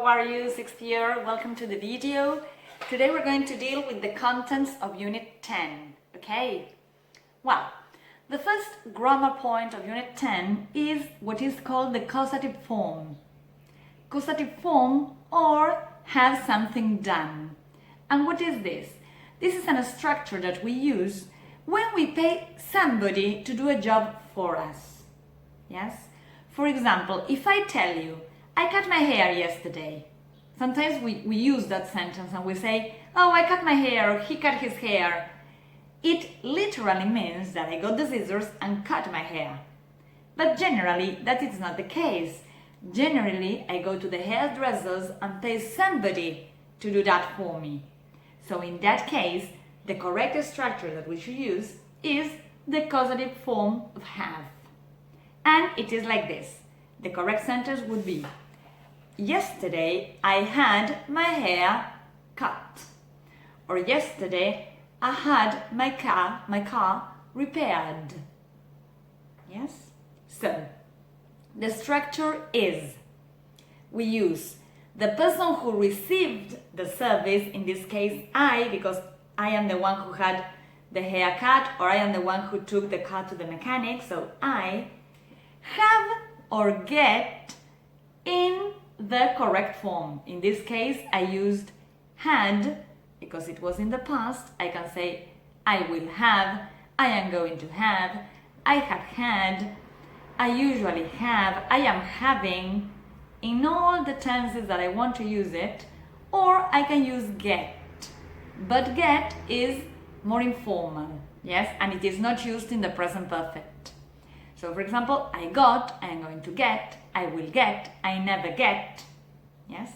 are you? Sixth year, welcome to the video. Today we're going to deal with the contents of Unit 10, okay? Well, the first grammar point of Unit 10 is what is called the causative form. Causative form or have something done. And what is this? This is a structure that we use when we pay somebody to do a job for us. Yes? For example, if I tell you, I cut my hair yesterday. Sometimes we use that sentence and we say, oh, I cut my hair, or he cut his hair. It literally means that I got the scissors and cut my hair. But generally, that is not the case. Generally, I go to the hairdressers and pay somebody to do that for me. So in that case, the correct structure that we should use is the causative form of have. And it is like this. The correct sentence would be, yesterday I had my hair cut. Or yesterday I had my car repaired. Yes? So, the structure is, we use the person who received the service, in this case I, because I am the one who had the hair cut, or I am the one who took the car to the mechanic, so I have or get in the correct form. In this case, I used had because it was in the past. I can say I will have, I am going to have, I have had, I usually have, I am having, in all the tenses that I want to use it, or I can use get. But get is more informal, yes, and it is not used in the present perfect. So for example, I got, I am going to get, I will get, I never get, yes?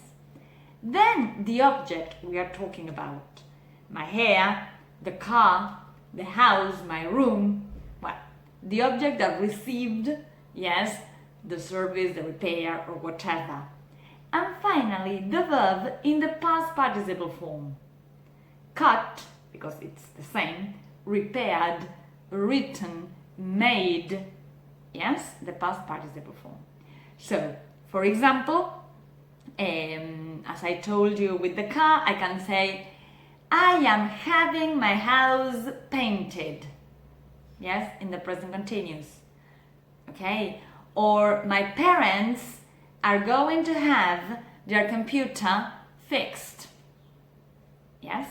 Then the object we are talking about, my hair, the car, the house, my room, well, the object that received, yes, the service, the repair, or whatever. And finally, the verb in the past participle form. Cut, because it's the same, repaired, written, made, yes, the past participle form. So, for example, as I told you with the car, I can say, I am having my house painted. Yes, in the present continuous. Okay, or my parents are going to have their computer fixed. Yes,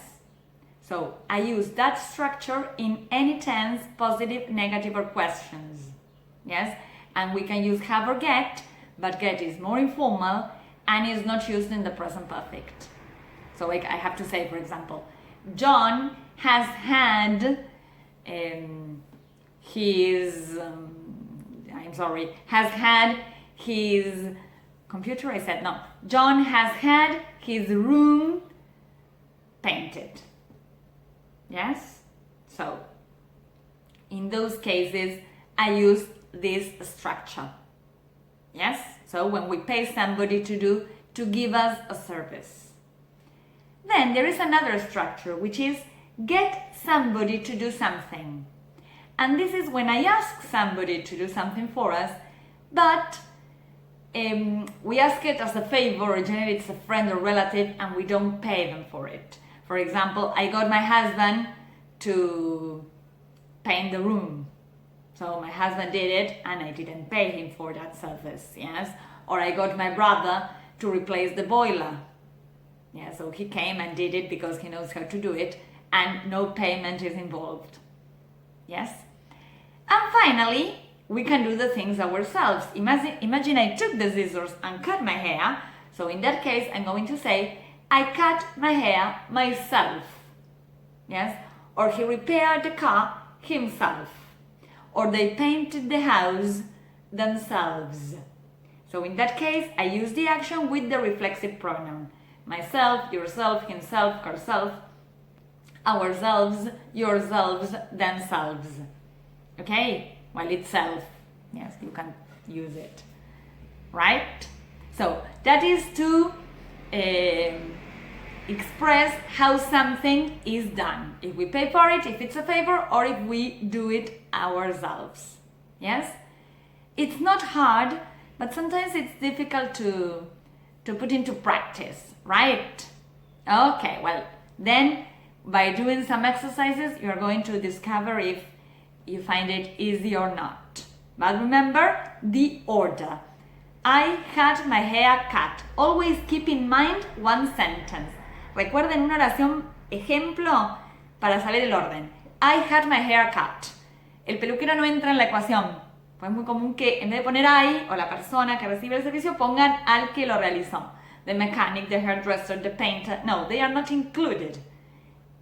so I use that structure in any tense, positive, negative, or questions. Yes, and we can use have or get, but get is more informal and is not used in the present perfect. So I have to say, for example, John has had has had his computer, I said no. John has had his room painted. Yes? So, in those cases, I use this structure. Yes? So when we pay somebody to give us a service. Then there is another structure, which is get somebody to do something. And this is when I ask somebody to do something for us, but we ask it as a favor, or generally it's a friend or relative, and we don't pay them for it. For example, I got my husband to paint the room. So my husband did it and I didn't pay him for that service, yes? Or I got my brother to replace the boiler. Yeah, so he came and did it because he knows how to do it and no payment is involved. Yes? And finally, we can do the things ourselves. Imagine I took the scissors and cut my hair. So in that case, I'm going to say, I cut my hair myself. Yes? Or he repaired the car himself. Or they painted the house themselves. So in that case, I use the action with the reflexive pronoun. Myself, yourself, himself, herself, ourselves, yourselves, themselves. Okay? Well, itself. Yes, you can use it. Right? So that is to express how something is done. If we pay for it, if it's a favor, or if we do it ourselves. Yes? It's not hard, but sometimes it's difficult to put into practice, right? Okay, well, then by doing some exercises, you're going to discover if you find it easy or not. But remember the order. I had my hair cut. Always keep in mind one sentence. Recuerden una oración ejemplo para saber el orden. I had my hair cut. El peluquero no entra en la ecuación. Pues es muy común que en vez de poner I o la persona que recibe el servicio pongan al que lo realizó. The mechanic, the hairdresser, the painter. No, they are not included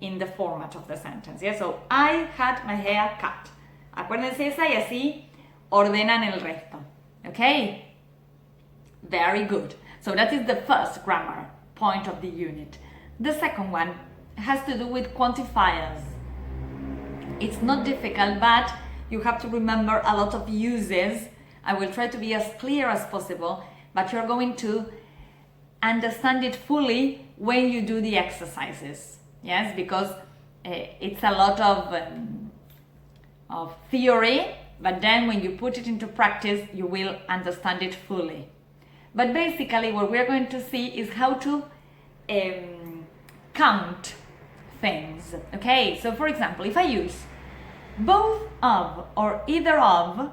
in the format of the sentence. Yeah? So, I had my hair cut. Acuérdense esa y así ordenan el resto. Okay? Very good. So that is the first grammar point of the unit. The second one has to do with quantifiers. It's not difficult, but you have to remember a lot of uses. I will try to be as clear as possible, but you're going to understand it fully when you do the exercises. Yes, because it's a lot of theory, but then when you put it into practice, you will understand it fully. But basically what we're going to see is how to count things. Okay, so for example, if I use both of or either of,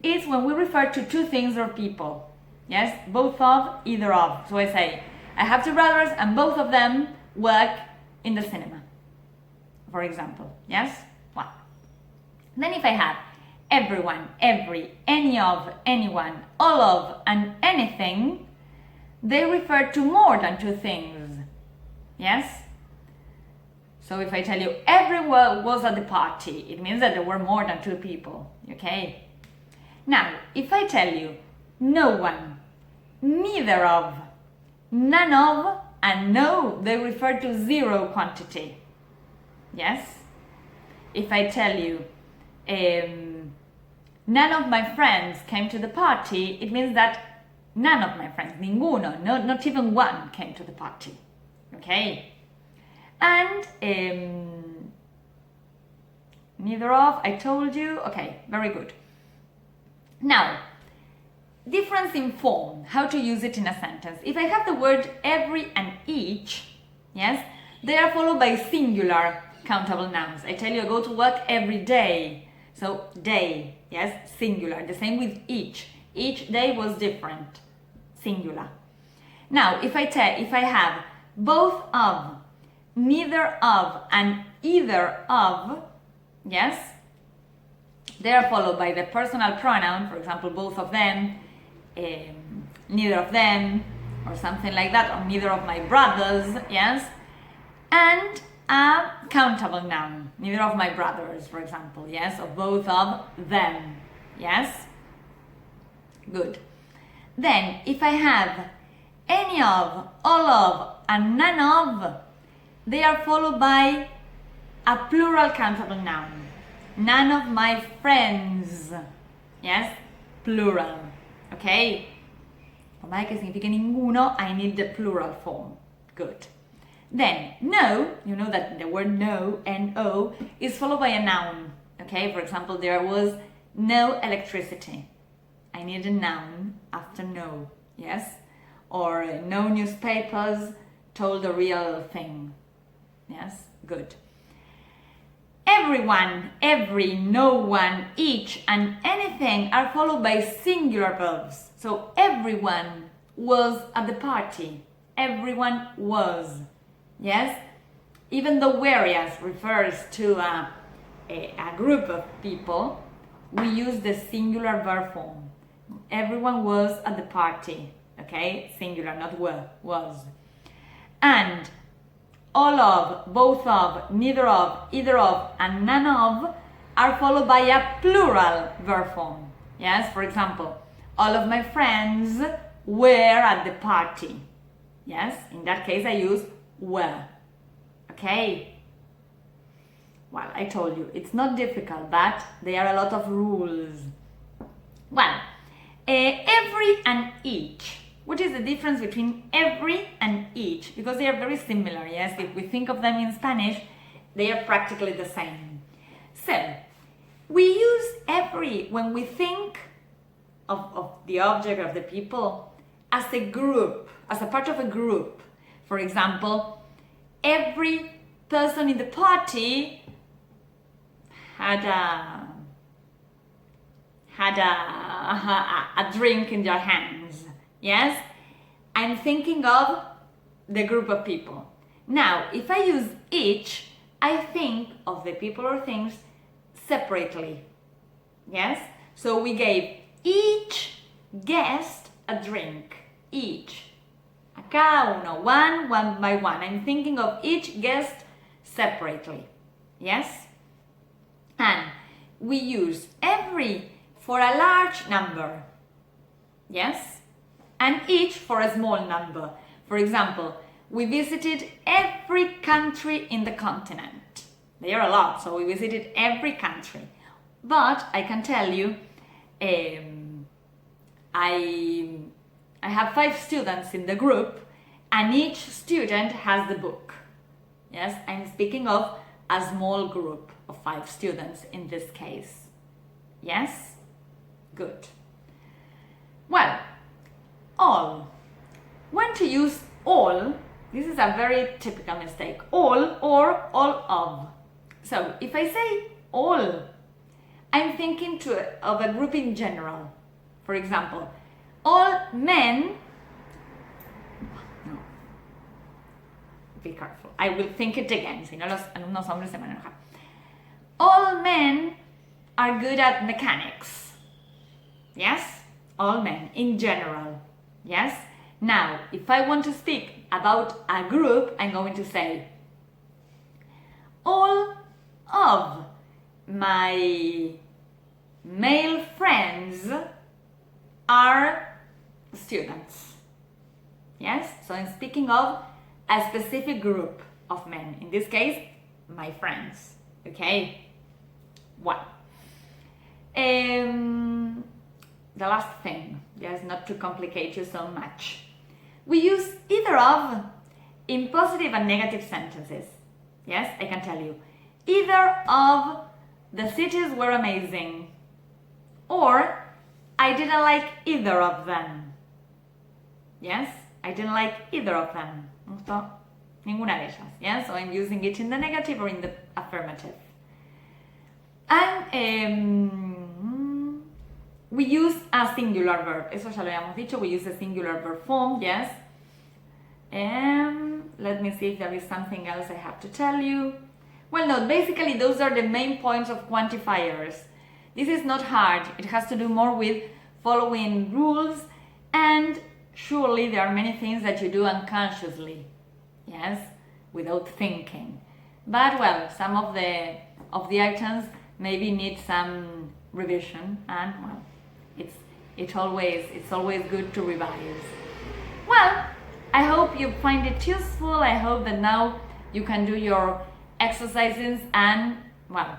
is when we refer to two things or people. Yes, both of, either of. So I say, I have two brothers and both of them work in the cinema, for example. Yes? Well, then if I have everyone, every, any of, anyone, all of, and anything, they refer to more than two things. Yes? So if I tell you everyone was at the party, it means that there were more than two people. Okay? Now, if I tell you no one, neither of, none of, and no, they refer to zero quantity. Yes? If I tell you none of my friends came to the party, it means that none of my friends, ninguno, no, not even one came to the party. Okay? And neither of, I told you. Okay, very good. Now, difference in form, how to use it in a sentence. If I have the word every and each, yes, they are followed by singular countable nouns. I tell you I go to work every day. So day, yes, singular. The same with each. Each day was different, singular. Now, if I have both of, neither of, and either of, yes, they are followed by the personal pronoun, for example, both of them, neither of them, or something like that, or neither of my brothers, yes, and a countable noun, neither of my brothers, for example, yes, or both of them, yes, good. Then, if I have any of, all of, and none of, they are followed by a plural countable noun. None of my friends, yes, plural, okay? For my que significa ninguno, I need the plural form, good. Then, no, you know that the word no, N-O, is followed by a noun, okay? For example, there was no electricity. I need a noun after no, yes? Or no newspapers told the real thing, yes? Good. Everyone, every, no one, each, and anything are followed by singular verbs. So everyone was at the party. Everyone was. Yes? Even though whereas refers to a group of people, we use the singular verb form. Everyone was at the party. Okay? Singular, not were, was. And all of, both of, neither of, either of, and none of are followed by a plural verb form. Yes? For example, all of my friends were at the party. Yes? In that case, I use were. Okay? Well, I told you, it's not difficult, but there are a lot of rules. Well, every and each. What is the difference between every and each? Because they are very similar, yes? If we think of them in Spanish, they are practically the same. So, we use every when we think of the object, of the people, as a group, as a part of a group. For example, every person in the party had a drink in their hands. Yes? I'm thinking of the group of people. Now, if I use each, I think of the people or things separately. Yes? So we gave each guest a drink. Each. A cada uno. One by one. I'm thinking of each guest separately. Yes? And we use every for a large number. Yes? And each for a small number. For example, we visited every country in the continent. They are a lot, so we visited every country. But I can tell you, I have 5 students in the group, and each student has the book. Yes, I'm speaking of a small group of 5 students in this case. Yes? Good. Well, all. When to use all, this is a very typical mistake. All or all of. So, if I say all, I'm thinking of a group in general. For example, all men, no, be careful, I will think it again, si no los alumnos hombres se van a enojar. All men are good at mechanics. Yes? All men, in general. Yes? Now, if I want to speak about a group, I'm going to say, all of my male friends are students. Yes? So I'm speaking of a specific group of men. In this case, my friends. Okay? Well, the last thing, yes, not to complicate you so much. We use either of in positive and negative sentences. Yes, I can tell you. Either of the cities were amazing, or I didn't like either of them. Yes, I didn't like either of them. No gustó ninguna de ellas. Yes, so I'm using it in the negative or in the affirmative. And we use a singular verb. Eso ya lo habíamos dicho. We use a singular verb form. Yes. Let me see if there is something else I have to tell you. Well, no, basically those are the main points of quantifiers. This is not hard. It has to do more with following rules, and surely there are many things that you do unconsciously, yes, without thinking. But well, some of the items maybe need some revision, and well, it's always good to revise. Well, I hope you find it useful. I hope that now you can do your exercises and, well,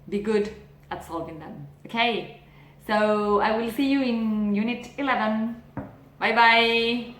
be good at solving them. Okay? So I will see you in Unit 11. Bye bye!